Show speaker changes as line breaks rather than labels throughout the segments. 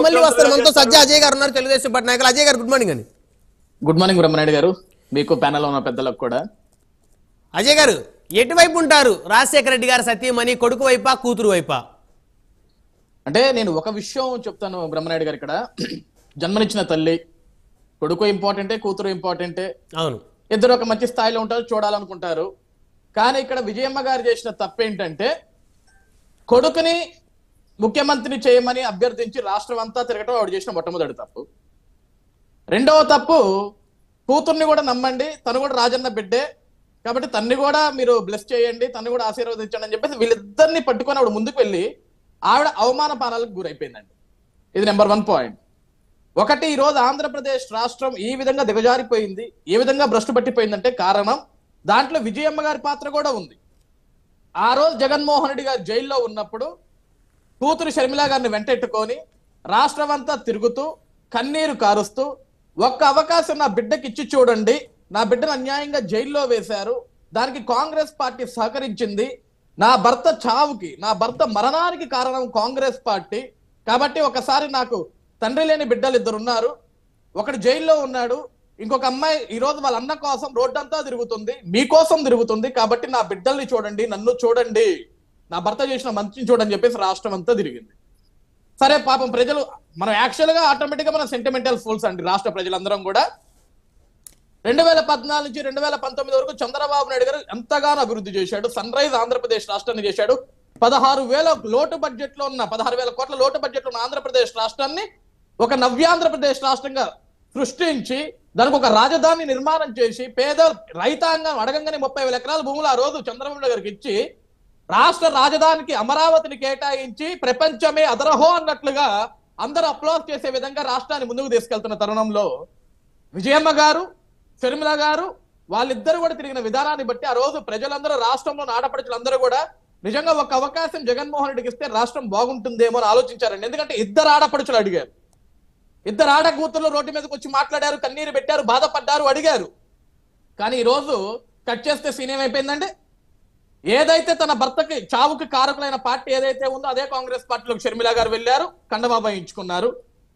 మళ్ళీ వస్తారు మనతో సజ్జ అజయ్ గారు ఉన్నారు, తెలుగుదేశం పార్టీ నాయకులు. అజయ్ గారు గుడ్ మార్నింగ్ అండి.
గుడ్ మార్నింగ్ బ్రహ్మనాయుడు గారు, మీకు ప్యానెల్ ఉన్న పెద్దలకు కూడా.
అజయ్ గారు ఎటువైపు ఉంటారు? రాజశేఖర రెడ్డి గారు సతీమణి కొడుకు వైపా కూతురు వైపా?
అంటే నేను ఒక విషయం చెప్తాను బ్రహ్మనాయుడు గారు, ఇక్కడ జన్మనిచ్చిన తల్లి, కొడుకు ఇంపార్టెంటే, కూతురు ఇంపార్టెంటే.
అవును,
ఇద్దరు ఒక మంచి స్థాయిలో ఉంటారు, చూడాలనుకుంటారు. కానీ ఇక్కడ విజయమ్మ గారు చేసిన తప్పేంటంటే, కొడుకుని ముఖ్యమంత్రిని చేయమని అభ్యర్థించి రాష్ట్రం అంతా తిరగటం ఆవిడ చేసిన మొట్టమొదటి తప్పు. రెండవ తప్పు, కూతుర్ని కూడా నమ్మండి, తను కూడా రాజన్న బిడ్డే కాబట్టి తన్ని కూడా మీరు బ్లెస్ చేయండి, తను కూడా ఆశీర్వదించండి అని చెప్పేసి వీళ్ళిద్దరిని పట్టుకొని ఆవిడ ముందుకు వెళ్ళి ఆవిడ అవమాన పానాలకు గురైపోయిందండి. ఇది నెంబర్ 1 పాయింట్. ఒకటి, ఈ రోజు ఆంధ్రప్రదేశ్ రాష్ట్రం ఈ విధంగా దిగజారిపోయింది, ఏ విధంగా భ్రష్టు పట్టిపోయిందంటే కారణం దాంట్లో విజయమ్మ గారి పాత్ర కూడా ఉంది. ఆ రోజు జగన్మోహన్ రెడ్డి గారు జైల్లో ఉన్నప్పుడు కూతురు షర్మిల గారిని వెంటెట్టుకొని రాష్ట్రం అంతా తిరుగుతూ కన్నీరు కారుస్తూ, ఒక్క అవకాశం నా బిడ్డకి ఇచ్చి చూడండి, నా బిడ్డను అన్యాయంగా జైల్లో వేశారు, దానికి కాంగ్రెస్ పార్టీ సహకరించింది, నా భర్త చావుకి, నా భర్త మరణానికి కారణం కాంగ్రెస్ పార్టీ, కాబట్టి ఒకసారి నాకు తండ్రి లేని బిడ్డలు 2 ఉన్నారు, ఒకడు జైల్లో ఉన్నాడు, ఇంకొక అమ్మాయి ఈ రోజు వాళ్ళ అన్న కోసం రోడ్డంతా తిరుగుతుంది, మీకోసం తిరుగుతుంది, కాబట్టి నా బిడ్డల్ని చూడండి, నన్ను చూడండి, నా భర్త చేసిన మంచిని చూడని చెప్పేసి రాష్ట్రం అంతా తిరిగింది. సరే పాపం ప్రజలు, మనం యాక్చువల్గా ఆటోమేటిక్గా మనం సెంటిమెంటల్ ఫూల్స్ అండి. రాష్ట్ర ప్రజలందరం కూడా 2014 నుంచి 2019 వరకు చంద్రబాబు నాయుడు గారు ఎంతగానో అభివృద్ధి చేశాడు, సన్ రైజ్ ఆంధ్రప్రదేశ్ రాష్ట్రాన్ని చేశాడు. 16,000 లోటు బడ్జెట్ లో ఉన్న 16,000 కోట్ల లోటు బడ్జెట్ లో ఉన్న ఆంధ్రప్రదేశ్ రాష్ట్రాన్ని ఒక నవ్యాంధ్రప్రదేశ్ రాష్ట్రంగా సృష్టించి దానికి ఒక రాజధాని నిర్మాణం చేసి పేద రైతాంగం అడగంగానే 30,000 ఎకరాల భూములు ఆ రోజు చంద్రబాబు నాయుడు గారికి ఇచ్చి రాష్ట్ర రాజధానికి అమరావతిని కేటాయించి ప్రపంచమే అదరహో అన్నట్లుగా అందరూ అప్లాస్ చేసే విధంగా రాష్ట్రాన్ని ముందుకు తీసుకెళ్తున్న తరుణంలో విజయమ్మ గారు, షర్మిల గారు వాళ్ళిద్దరు కూడా తిరిగిన విధానాన్ని బట్టి ఆ రోజు ప్రజలందరూ, రాష్ట్రంలో ఆడపడుచులందరూ కూడా నిజంగా ఒక అవకాశం జగన్మోహన్ రెడ్డికి ఇస్తే రాష్ట్రం బాగుంటుందేమో అని ఆలోచించారండి. ఎందుకంటే 2 ఆడపడుచులు అడిగారు, 2 ఆడ కూతుర్లు రోడ్డు మీదకి వచ్చి మాట్లాడారు, కన్నీరు పెట్టారు, బాధపడ్డారు, అడిగారు. కానీ ఈ రోజు కట్ చేస్తే సీన్ ఏమైపోయిందండి? ఏదైతే తన భర్తకి చావుకి కారకులైన పార్టీ ఏదైతే ఉందో అదే కాంగ్రెస్ పార్టీలోకి షర్మిల గారు వెళ్ళారు, కండబాబాయించుకున్నారు.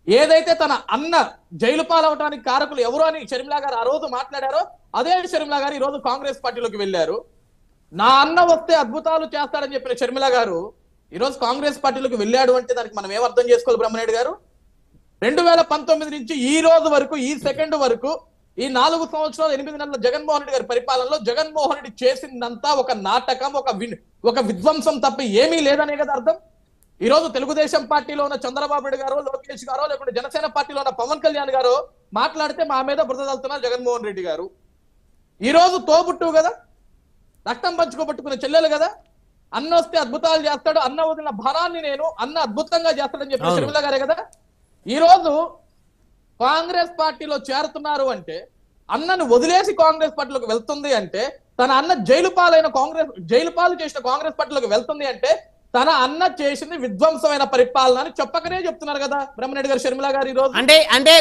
ఏదైతే తన అన్న జైలు పాలవటానికి కారకులు ఎవరు అని షర్మిల గారు ఆ రోజు మాట్లాడారో అదే షర్మిల గారు ఈ రోజు కాంగ్రెస్ పార్టీలోకి వెళ్ళారు. నా అన్న వస్తే అద్భుతాలు చేస్తాడని చెప్పిన షర్మిల గారు ఈ రోజు కాంగ్రెస్ పార్టీలోకి వెళ్ళాడు అంటే దానికి మనం ఏం అర్థం చేసుకోవాలి బ్రహ్మనాయుడు గారు? 2019 నుంచి ఈ రోజు వరకు, ఈ సెకండ్ వరకు, ఈ 4 సంవత్సరాలు 8 నెలల జగన్మోహన్ రెడ్డి గారి పరిపాలనలో జగన్మోహన్ రెడ్డి చేసిందంతా ఒక నాటకం, ఒక విధ్వంసం తప్ప ఏమీ లేదనే కదా అర్థం. ఈ రోజు తెలుగుదేశం పార్టీలో ఉన్న చంద్రబాబు నాయుడు గారు, లోకేష్ గారో, లేకుంటే జనసేన పార్టీలో ఉన్న పవన్ కళ్యాణ్ గారు మాట్లాడితే మా మీద బురదలుతున్నారు జగన్మోహన్ రెడ్డి గారు. ఈ రోజు తోబుట్టు కదా, రక్తం పంచుకోబట్టుకునే చెల్లెలు కదా, అన్న వస్తే అద్భుతాలు చేస్తాడు, అన్న వదిలిన భారాన్ని అన్న అద్భుతంగా చేస్తాడని చెప్పిన షర్మిల గారే కదా. ఈ రోజు కాంగ్రెస్ పార్టీలో చేరుతున్నారు అంటే, అన్నను వదిలేసి కాంగ్రెస్ పార్టీలోకి వెళ్తుంది అంటే, తన అన్న జైలు పాలు చేసిన కాంగ్రెస్ పార్టీలోకి వెళ్తుంది అంటే తన అన్న చేసింది విధ్వంసమైన పరిపాలన అని చెప్పకనే చెప్తున్నారు కదా బ్రహ్మనాయుడు గారు, షర్మిల గారు. ఈ రోజు
అంటే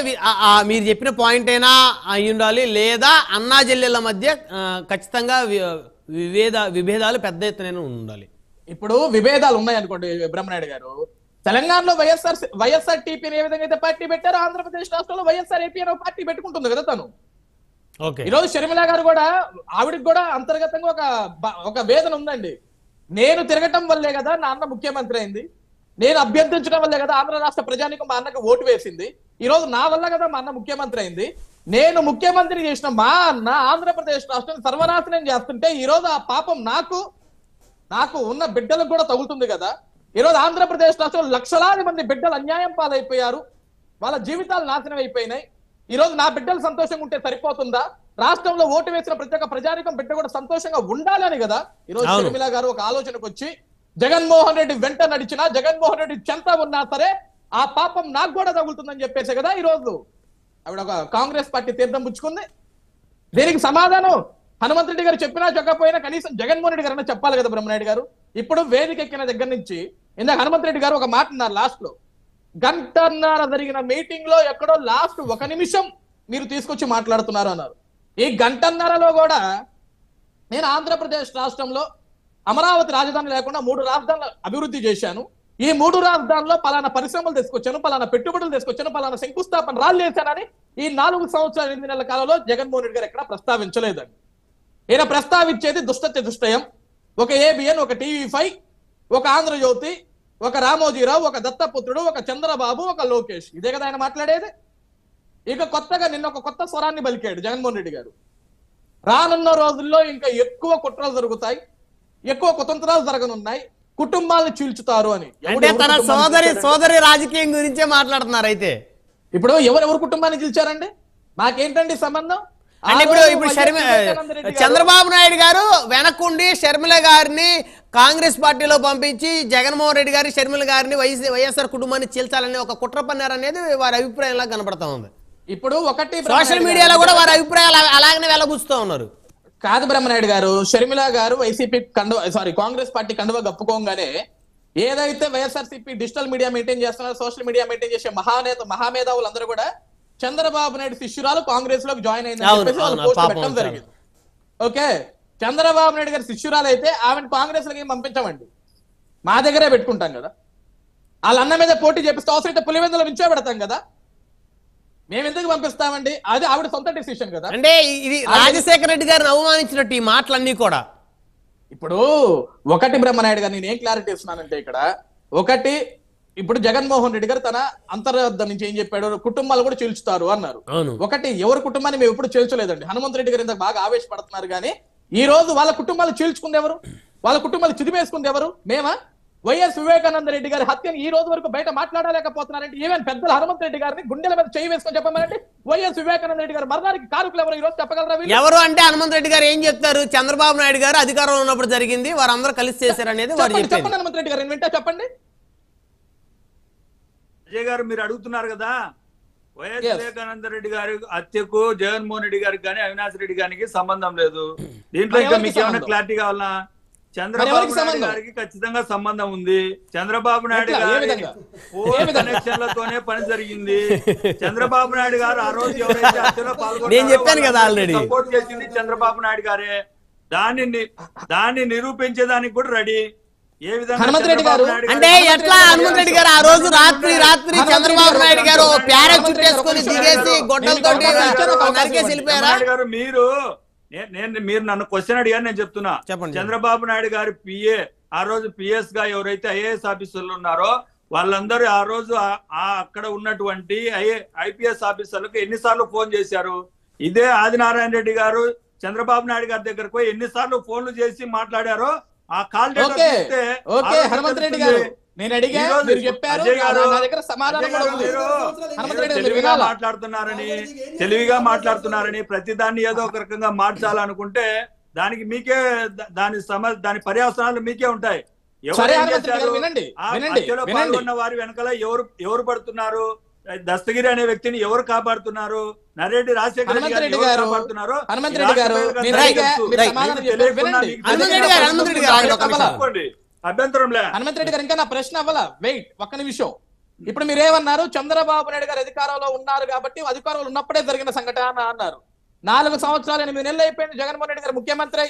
మీరు చెప్పిన పాయింట్ అయినా అయి ఉండాలి, లేదా అన్నా చెల్లెళ్ళ మధ్య ఖచ్చితంగా విభేదాలు పెద్ద ఎత్తున ఉండాలి.
ఇప్పుడు విభేదాలు ఉన్నాయనుకోండి బ్రహ్మనాయుడు గారు, తెలంగాణలో వైఎస్ఆర్ టీపీని ఏ విధంగా అయితే పార్టీ పెట్టారో ఆంధ్రప్రదేశ్ రాష్ట్రంలో వైఎస్ఆర్ ఏపీ అనే పార్టీ పెట్టుకుంటుంది కదా తను. ఈ రోజు షర్మిల గారు కూడా, ఆవిడకి కూడా అంతర్గతంగా ఒక వేదన ఉందండి. నేను తిరగటం వల్లే కదా నా అన్న ముఖ్యమంత్రి అయింది, నేను అభ్యర్థించడం వల్లే కదా ఆంధ్ర రాష్ట్ర ప్రజానికం మా అన్నకు ఓటు వేసింది, ఈ రోజు నా వల్ల కదా మా అన్న ముఖ్యమంత్రి అయింది, నేను ముఖ్యమంత్రి చేసిన మా అన్న ఆంధ్రప్రదేశ్ రాష్ట్రాన్ని సర్వనాశనం చేస్తుంటే ఈ రోజు ఆ పాపం నాకు ఉన్న బిడ్డలకు కూడా తగులుతుంది కదా. ఈ రోజు ఆంధ్రప్రదేశ్ రాష్ట్రంలో లక్షలాది మంది బిడ్డలు అన్యాయం పాలైపోయారు, వాళ్ళ జీవితాలు నాశనం అయిపోయినాయి. ఈ రోజు నా బిడ్డలు సంతోషంగా ఉంటే సరిపోతుందా? రాష్ట్రంలో ఓటు వేసిన ప్రతి ఒక్క ప్రజానికం బిడ్డ కూడా సంతోషంగా ఉండాలని కదా ఈ రోజు షర్మిల గారు ఒక ఆలోచనకు వచ్చి జగన్మోహన్ రెడ్డి వెంట నడిచినా, జగన్మోహన్ రెడ్డి చెంత ఉన్నా సరే ఆ పాపం నాకు కూడా తగులుతుందని చెప్పేసి కదా ఈ రోజు ఆవిడ ఒక కాంగ్రెస్ పార్టీ తీర్థం పుచ్చుకుంది. దీనికి సమాధానం హనుమంత్ రెడ్డి గారు చెప్పినా చెప్పకపోయినా కనీసం జగన్మోహన్ రెడ్డి గారు చెప్పాలి కదా బ్రహ్మనాయుడు గారు. ఇప్పుడు వేదిక ఎక్కిన దగ్గర నుంచి ఇందాక హనుమంత్ రెడ్డి గారు ఒక మాట అన్నారు, లాస్ట్ లో 1 గంటన్నర జరిగిన మీటింగ్ లో ఎక్కడో లాస్ట్ 1 నిమిషం మీరు తీసుకొచ్చి మాట్లాడుతున్నారు అన్నారు. ఈ 1 గంటన్నరలో కూడా నేను ఆంధ్రప్రదేశ్ రాష్ట్రంలో అమరావతి రాజధాని లేకుండా 3 రాజధానులు అభివృద్ధి చేశాను, ఈ 3 రాజధానుల్లో పలానా పరిశ్రమలు తీసుకొచ్చాను, పలానా పెట్టుబడులు తీసుకొచ్చాను, పలానా శంకుస్థాపన రాళ్ళు వేశానని ఈ 4 సంవత్సరాల 8 నెలల కాలంలో జగన్మోహన్ రెడ్డి గారు ఎక్కడ ప్రస్తావించలేదండి. ఈయన ప్రస్తావించేది దుష్టయం, ఒక ఏబిఎన్, ఒక టీవీ5, ఒక ఆంధ్రజ్యోతి, ఒక రామోజీరావు, ఒక దత్తపుత్రుడు, ఒక చంద్రబాబు, ఒక లోకేష్. ఇదే కదా ఆయన మాట్లాడేది. ఇక కొత్తగా నిన్న ఒక కొత్త స్వరాన్ని పలికాడు జగన్మోహన్ రెడ్డి గారు. రానున్న రోజుల్లో ఇంకా ఎక్కువ కుట్రలు జరుగుతాయి, ఎక్కువ కుతంత్రాలు జరగనున్నాయి, కుటుంబాలను చీల్చుతారు అని.
అంటే తన సోదరి రాజకీయం గురించే మాట్లాడుతున్నారు. అయితే
ఇప్పుడు ఎవరెవరు కుటుంబాన్ని చీల్చారండి? మాకేంటండి సంబంధం?
అంటే ఇప్పుడు చంద్రబాబు నాయుడు గారు వెనకుండి షర్మిల గారిని కాంగ్రెస్ పార్టీలో పంపించి జగన్మోహన్ రెడ్డి గారి షర్మిల గారిని వైఎస్ఆర్ కుటుంబాన్ని చీల్చాలని ఒక కుట్ర పన్నారు అనేది వారి అభిప్రాయంలా కనపడతా ఉంది.
ఇప్పుడు ఒకటి
సోషల్ మీడియాలో కూడా వారి అభిప్రాయాలు అలాగనే వెలబుస్తూ ఉన్నారు.
కాదు బ్రహ్మనాయుడు గారు, షర్మిల గారు వైసీపీ కాంగ్రెస్ పార్టీ కండువ కప్పుకోగానే ఏదైతే వైఎస్ఆర్సీపీ డిజిటల్ మీడియా మెయింటైన్ చేస్తున్నారో, సోషల్ మీడియా మెయింటైన్ చేసే మహామేధావులు అందరూ కూడా చంద్రబాబు నాయుడు శిష్యురాలు కాంగ్రెస్ లోకి జాయిన్ అయిందని చెప్పేసి వాళ్ళు పోస్ట్ పెట్టడం జరిగింది. ఓకే, చంద్రబాబు నాయుడు గారి శిష్యురాలు అయితే ఆమెను కాంగ్రెస్ లోకి పంపించమండి, మా దగ్గరే పెట్టుకుంటాం కదా. వాళ్ళ అన్న మీద పోటీ చేపిస్తే అవసరం అయితే పులివెందులో నిల్చోబెడతాం కదా, మేము ఎందుకు పంపిస్తామండి? అది ఆవిడ సొంత డిసిషన్ కదా.
అంటే ఇది రాజశేఖర రెడ్డి గారిని అవమానించినట్టు ఈ మాటలన్నీ కూడా.
ఇప్పుడు ఒకటి బ్రహ్మనాయుడు గారు నేను ఏం క్లారిటీ ఇస్తున్నానంటే ఇక్కడ ఒకటి, ఇప్పుడు జగన్మోహన్ రెడ్డి గారు తన అంతర్గత నుంచి ఏం చెప్పాడు, కుటుంబాలు కూడా చీల్చుతారు అన్నారు. ఒకటి, ఎవరి కుటుంబాన్ని మేము ఎప్పుడు చీల్చలేదండి. హనుమంత్ రెడ్డి గారు ఇంత బాగా ఆవేశపడుతున్నారు కానీ ఈ రోజు వాళ్ళ కుటుంబాలు చీల్చుకుంది ఎవరు? వాళ్ళ కుటుంబాలు చిదిమేసుకుంది ఎవరు? మేమా? వైఎస్ వివేకానంద రెడ్డి గారి హత్యను ఈ రోజు వరకు బయట మాట్లాడలేకపోతున్నారంటే ఈవెన్ పెద్దల హనుమంత్ రెడ్డి గారిని గుండెల మీద చేయి వేసుకొని చెప్పమనండి, వైఎస్ వివేకానంద రెడ్డి గారి మరణానికి కారకులు ఎవరు ఈ రోజు చెప్పగలరా?
ఎవరు అంటే హనుమంత్ రెడ్డి గారు ఏం చెప్తారు? చంద్రబాబు నాయుడు గారు అధికారంలో ఉన్నప్పుడు జరిగింది, వారందరూ కలిసి చేశారు అనేది
చెప్పండి. హనుమంత్ రెడ్డి గారు వింటా చెప్పండి.
అజయ్ గారు మీరు అడుగుతున్నారు కదా, వైఎస్ వివేకానంద రెడ్డి గారి హత్యకు జగన్మోహన్ రెడ్డి గారికి కానీ అవినాష్ రెడ్డి గారికి సంబంధం లేదు. దీంట్లో ఇంకా మీకు ఏమైనా క్లారిటీ కావాలా? చంద్రబాబు నాయుడు గారికి ఖచ్చితంగా సంబంధం ఉంది. చంద్రబాబు నాయుడు గారి కనెక్షన్లతోనే పని జరిగింది. చంద్రబాబు నాయుడు గారు ఆ రోజు ఎవరైతే హత్యలో పాల్గొన్నారో సపోర్ట్ చేసింది చంద్రబాబు నాయుడు గారే. దాన్ని నిరూపించేదానికి కూడా రెడీ. ఏ విధంగా
హనుమంత్ రెడ్డి గారు
అంటే ఎట్లా హనుమంత్ రెడ్డి గారు ఆ రోజు రాత్రి చంద్రబాబు నాయుడు గారు ప్యారాచూట్ వేసుకొని దిగేసి గొడ్డలతో నరికేసి వెళ్ళిపోయారా?
మీరు నన్ను క్వశ్చన్ అడిగారు, నేను చెప్తున్నా. చంద్రబాబు నాయుడు గారి పిఏ ఆ రోజు పిఎస్ గా ఎవరైతే ఐఏఎస్ ఆఫీసర్లు ఉన్నారో వాళ్ళందరూ ఆ రోజు అక్కడ ఉన్నటువంటి ఐపీఎస్ ఆఫీసర్లకు ఎన్నిసార్లు ఫోన్ చేశారు? ఇదే ఆదినారాయణ రెడ్డి గారు చంద్రబాబు నాయుడు గారి దగ్గరకు పోయి ఎన్నిసార్లు ఫోన్లు చేసి మాట్లాడారో ఆ కాల్
హనుమంత్ రెడ్డి గారు నేను అడిగా, మీరు చెప్పారు, నా దగ్గర సమాధానం
తెలివిగా మాట్లాడుతున్నారని ప్రతిదాన్ని ఏదో ఒక రకంగా మార్చాలనుకుంటే దానికి మీకే దాని పర్యావసనాలు మీకే ఉంటాయి. పాల్గొన్న వారి వెనకాల ఎవరు పడుతున్నారు? దస్తగిరి అనే వ్యక్తిని ఎవరు కాపాడుతున్నారు? నరేడ్డి రాజశేఖర రెడ్డి గారు కాపాడుతున్నారు. అభ్యంతరం లేదు.
హనుమంత్ రెడ్డి గారు ఇంకా నా ప్రశ్న అవ్వాల, వెయిట్ ఒక్క నిమిషం. ఇప్పుడు మీరేమన్నారు? చంద్రబాబు నాయుడు గారు అధికారంలో ఉన్నారు కాబట్టి అధికారంలో ఉన్నప్పుడే జరిగిన సంఘటన అన్నారు. 4 సంవత్సరాలు 8 నెలలు అయిపోయింది జగన్మోహన్ రెడ్డి గారు ముఖ్యమంత్రి.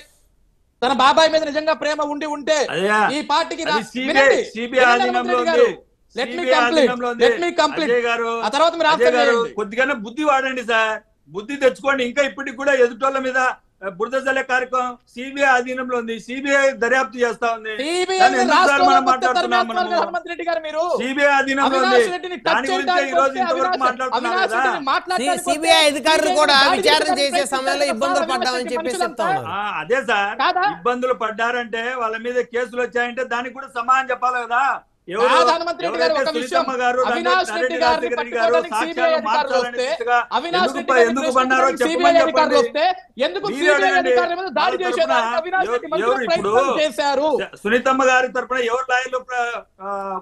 తన బాబాయ్ మీద నిజంగా ప్రేమ ఉంటే ఈ పార్టీకి
కొద్దిగానే బుద్ధి వాడండి సార్, బుద్ధి తెచ్చుకోండి. ఇంకా ఇప్పటికి కూడా ఎదుటోళ్ళ మీద బురద జల్లే కార్యక్రమం సిబిఐ ఆధీనంలో ఉంది. సిబిఐ దర్యాప్తు చేస్తా ఉంది. సిబిఐ ఆధీనంలో ఉంది. దాని గురించి ఈ రోజు ఇంతవరకు మాట్లాడుతున్నారు కదా.
సిబిఐ అధికారులు కూడా విచారణ చేసే సమయంలో ఇబ్బందులు పడ్డామని చెప్పేసి చెప్తా ఉన్నారు.
అదే సార్, ఇబ్బందులు పడ్డారంటే వాళ్ళ మీద కేసులు వచ్చాయంటే దానికి కూడా సమాధానం చెప్పాలి కదా. ఎందుకు పన్నారో చెప్పమని చేశారు. సునీతమ్మ గారి తరఫున ఎవరు లాయర్లు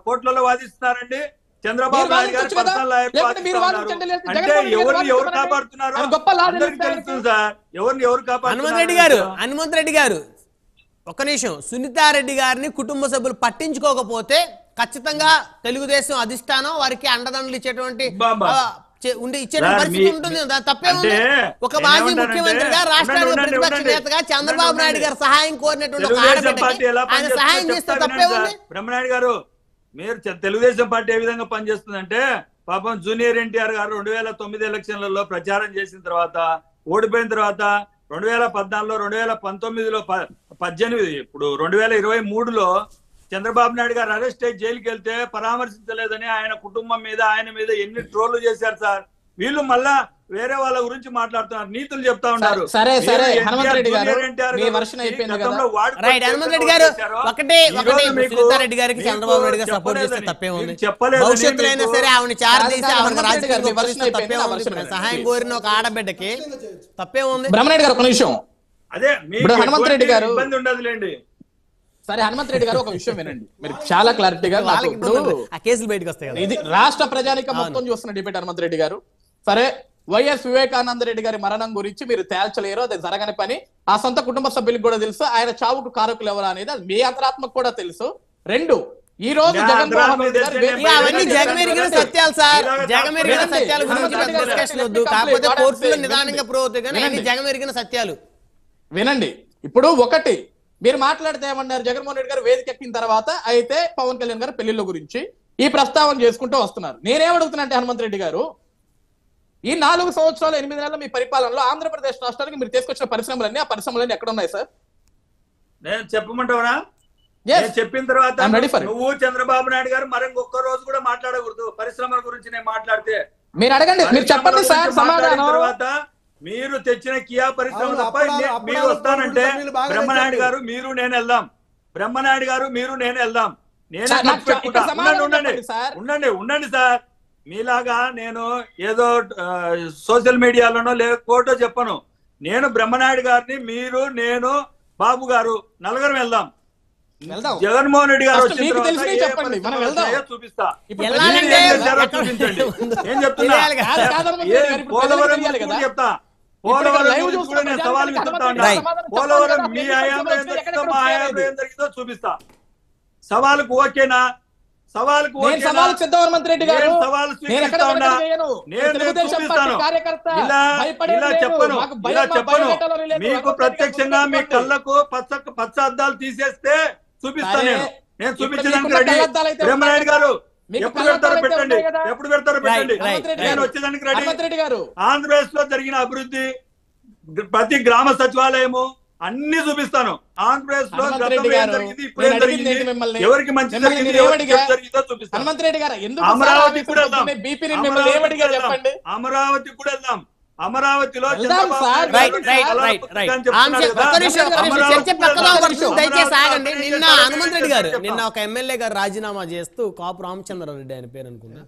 కోర్టులలో వాదిస్తున్నారండి? చంద్రబాబు నాయుడు గారు పర్సనల్ లాయర్లు అంటే ఎవరు కాపాడుతున్నారు అందరికీ తెలుస్తుంది సార్. ఎవరు కాపాడుతున్నారు?
హనుమంత్ రెడ్డి గారు ఒక్క నిమిషం. సునీతారెడ్డి గారిని కుటుంబ సభ్యులు పట్టించుకోకపోతే ఖచ్చితంగా తెలుగుదేశం అధిష్టానం వారికి అండదండలు ఇచ్చేటువంటి ఇచ్చేటువంటి పరిస్థితి ఉంటుంది. తప్పేముంది? ఒక మాజీ ముఖ్యమంత్రిగా రాష్ట్రానికి ప్రతిపక్ష నేతగా చంద్రబాబు నాయుడు గారు సహాయం కోరినటువంటి ఒక ఆడబిడ్డకి ఆయన సహాయం చేస్తే తప్పేముంది?
బ్రహ్మనాయుడు గారు మీరు తెలుగుదేశం పార్టీ ఏ విధంగా పనిచేస్తుందంటే పాపం జూనియర్ ఎన్టీఆర్ గారు 2009 ఎలక్షన్లలో ప్రచారం చేసిన తర్వాత ఓడిపోయిన తర్వాత 2014లో 2019లో 18 ఇప్పుడు 2023లో చంద్రబాబు నాయుడు గారు అరెస్ట్ అయ్యి జైలుకి వెళ్తే పరామర్శించలేదని ఆయన కుటుంబం మీద ఆయన మీద ఎన్ని ట్రోళ్లు చేశారు సార్. వీళ్ళు మళ్ళా వేరే వాళ్ళ గురించి మాట్లాడుతున్నారు, నీతులు చెప్తా ఉన్నారు.
సరే హనుమంత్ రెడ్డి గారు మీ వర్షన్ అయిపోయింది కదా.
రైట్ హనుమంత్ రెడ్డి గారు ఒకటే సునీతారెడ్డి గారికి చంద్రబాబు నాయుడు గారు సపోర్ట్ చేస్తే తప్పే ఉంది. భవిష్యత్తులో అయినా సరే ఆవిడ చారదీసి ఆవిడ రాజకీయాలు పరిస్థితి తప్పే ఉంది. సహాయం కోరిన ఒక ఆడబిడ్డకి తప్పే ఉంది.
బ్రహ్మరెడ్డి గారు ఒక నిమిషం.
అదే
ఇప్పుడు హనుమంత్ రెడ్డి గారు
ఇబ్బంది ఉండదులేండి.
సరే హనుమంత్ రెడ్డి గారు ఒక విషయం వినండి, మీరు చాలా క్లారిటీగా.
ఆ కేసులు బయటకు వస్తాయి కదా.
ఇది రాష్ట్ర ప్రజానిక మొత్తం చూస్తున్న డిబేట్ హనుమంత్ రెడ్డి గారు. సరే వైఎస్ వివేకానంద రెడ్డి గారి మరణం గురించి మీరు తేల్చలేరు, అది జరగని పని. ఆ సొంత కుటుంబ సభ్యులకు కూడా తెలుసు, ఆయన చావుకు కారకులు ఎవరు అనేది అది మీ అంతరాత్మకు కూడా తెలుసు. రెండు, ఈ రోజు జగన్మోహన్ రెడ్డి గారు
అవన్నీ జగమెరిగిన సత్యాలు సార్, జగమెరిగిన సత్యాల గురించి డిస్కషన్ వద్దు. కాకపోతే కోర్టులో నిదానంగా ప్రూవ్ అవుతాయి కానీ అన్ని జగమెరిగిన సత్యాలు.
వినండి, ఇప్పుడు ఒకటి మీరు మాట్లాడితే ఏమన్నారు, జగన్మోహన్ రెడ్డి గారు వేదిక ఎక్కిన తర్వాత అయితే పవన్ కళ్యాణ్ గారు పెళ్లిళ్ళ గురించి ఈ ప్రస్తావన చేసుకుంటూ వస్తున్నారు. నేనేమడుగుతున్నా హనుమంత్ రెడ్డి గారు, ఈ 4 సంవత్సరాలు 8 నెలల మీ పరిపాలనలో ఆంధ్రప్రదేశ్ రాష్ట్రానికి మీరు తీసుకొచ్చిన పరిశ్రమలన్నీ, ఆ పరిశ్రమలన్నీ ఎక్కడ ఉన్నాయి సార్?
నేను చెప్పమంటావా? చెప్పిన తర్వాత నువ్వు చంద్రబాబు నాయుడు గారు మరొక్క రోజు కూడా మాట్లాడకూడదు పరిశ్రమల గురించి. నేను మాట్లాడితే
మీరు అడగండి, మీరు చెప్పండి సార్ సమాధానం.
తర్వాత మీరు తెచ్చిన కియా పరిశ్రమ తప్ప మీరు వస్తానంటే బ్రహ్మనాయుడు గారు మీరు నేను వెళ్దాం, బ్రహ్మనాయుడు గారు మీరు నేను వెళ్దాం. ఉండండి సార్. మీలాగా నేను ఏదో సోషల్ మీడియాలోనో లేకపోతే చెప్పను. నేను బ్రహ్మనాయుడు గారిని మీరు నేను బాబు గారు నలుగురు వెళ్దాం. జగన్మోహన్ రెడ్డి గారు వచ్చిన చూపిస్తా. ఏం చెప్తున్నా పోలవరం చెప్తా. పోలవరం సవాల్ విసురుతా ఉన్నా. పోలవరం మీ హయాంలో ఏం జరిగిందో మా హయాంలో ఏం జరిగిందో చూపిస్తా. సవాలుకు ఓకేనా? సవాలుకు
హనుమంత్ రెడ్డి గారు
సవాలు స్వీకరిస్తా ఉన్నా. నేను చూపిస్తాను. ఇలా చెప్పను. మీకు ప్రత్యక్షంగా మీ కళ్ళకు పచ్చ అద్దాలు తీసేస్తే చూపిస్తాను. నేను చూపించడానికి రెడీ. బ్రహ్మనాయుడు గారు ఎప్పుడు పెడతారో పెట్టండి, ఎప్పుడు పెడతారో పెట్టండి. నేను వచ్చేదానికి రెడీ. ఆంధ్రప్రదేశ్ లో జరిగిన అభివృద్ధి, ప్రతి గ్రామ సచివాలయము అన్ని చూపిస్తాను. ఆంధ్రప్రదేశ్ లో జరిగింది, ఇప్పుడు ఏం జరిగింది, ఎవరికి మంచి జరిగింది, జరిగిందో చూపిస్తాను. అమరావతి కూడా వెళ్దాం. అమరావతి కూడా వెళ్దాం. అమరావతిలో
దయచేసి ఆగండి. నిన్న హనుమంత్ రెడ్డి గారు నిన్న ఒక ఎమ్మెల్యే గారు రాజీనామా చేస్తూ కాపు రామచంద్రారెడ్డి ఆయన పేరు అనుకున్నా